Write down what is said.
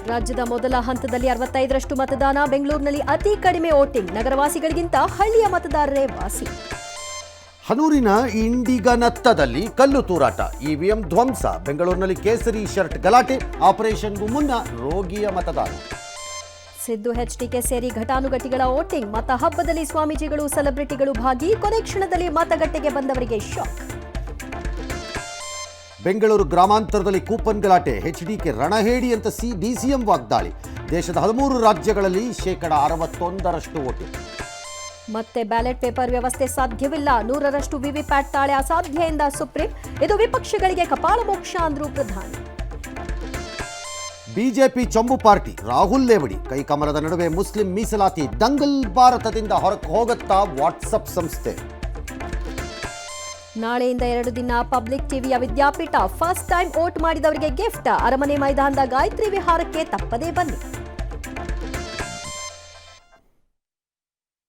ರಾಜ್ಯದ ಮೊದಲ ಹಂತದಲ್ಲಿ 65% ಮತದಾನ. ಬೆಂಗಳೂರಿನಲ್ಲಿ ಅತಿ ಕಡಿಮೆ ವೋಟಿಂಗ್. ನಗರವಾಸಿಗಳಿಗಿಂತ ಹಳ್ಳಿಯ ಮತದಾರರೇ ವಾಸಿ. ಹನೂರಿನ ಇಂಡಿಗನತ್ತದಲ್ಲಿ ಕಲ್ಲು ತೂರಾಟ, ಇವಿಎಂ ಧ್ವಂಸ. ಬೆಂಗಳೂರಿನಲ್ಲಿ ಕೇಸರಿ ಶರ್ಟ್ ಗಲಾಟೆ. ಆಪರೇಷನ್ಗೂ ಮುನ್ನ ರೋಗಿಯ ಮತದಾನ. ಸಿದ್ದು ಎಚ್ಡಿಕೆ ಸೇರಿ ಘಟಾನುಘಟಿಗಳ ವೋಟಿಂಗ್. ಮತ ಹಬ್ಬದಲ್ಲಿ ಸ್ವಾಮೀಜಿಗಳು, ಸೆಲೆಬ್ರಿಟಿಗಳು ಭಾಗಿ. ಕೊನೆ ಕ್ಷಣದಲ್ಲಿ ಮತಗಟ್ಟೆಗೆ ಬಂದವರಿಗೆ ಶಾಕ್. ಬೆಂಗಳೂರು ಗ್ರಾಮಾಂತರದಲ್ಲಿ ಕೂಪನ್ ಗಲಾಟೆ. ಎಚ್ಡಿಕೆ ರಣಹೇಡಿ ಅಂತ ಡಿಸಿಎಂ ವಾಗ್ದಾಳಿ. ದೇಶದ 13 ರಾಜ್ಯಗಳಲ್ಲಿ 61% ವೋಟಿಂಗ್. ಮತ್ತೆ ಬ್ಯಾಲೆಟ್ ಪೇಪರ್ ವ್ಯವಸ್ಥೆ ಸಾಧ್ಯವಿಲ್ಲ. 100ರಷ್ಟು ವಿವಿಪ್ಯಾಟ್ ತಾಳೆ ಅಸಾಧ್ಯ ಎಂದ ಸುಪ್ರೀಂ. ಇದು ವಿಪಕ್ಷಗಳಿಗೆ ಕಪಾಳ ಮೋಕ್ಷ ಅಂದ್ರು ಪ್ರಧಾನಿ. BJP ಚಂಬು party. ರಾಹುಲ್ ಲೇವಡಿ ಕೈಕಮಲದ ನಡುವೆ ಮುಸ್ಲಿಂ ಮೀಸಲಾತಿ ದಂಗಲ್. ಭಾರತದಿಂದ ಹೊರಕ್ಕೆ ಹೋಗುತ್ತಾ ವಾಟ್ಸಪ್ ಸಂಸ್ಥೆ. ನಾಳೆಯಿಂದ 2 ದಿನ ಪಬ್ಲಿಕ್ ಟಿವಿಯ ವಿದ್ಯಾಪೀಠ. ಫಸ್ಟ್ ಟೈಮ್ ವೋಟ್ ಮಾಡಿದವರಿಗೆ ಗಿಫ್ಟ್. ಅರಮನೆ ಮೈದಾನದ ಗಾಯತ್ರಿ ವಿಹಾರಕ್ಕೆ ತಪ್ಪದೇ ಬನ್ನಿ.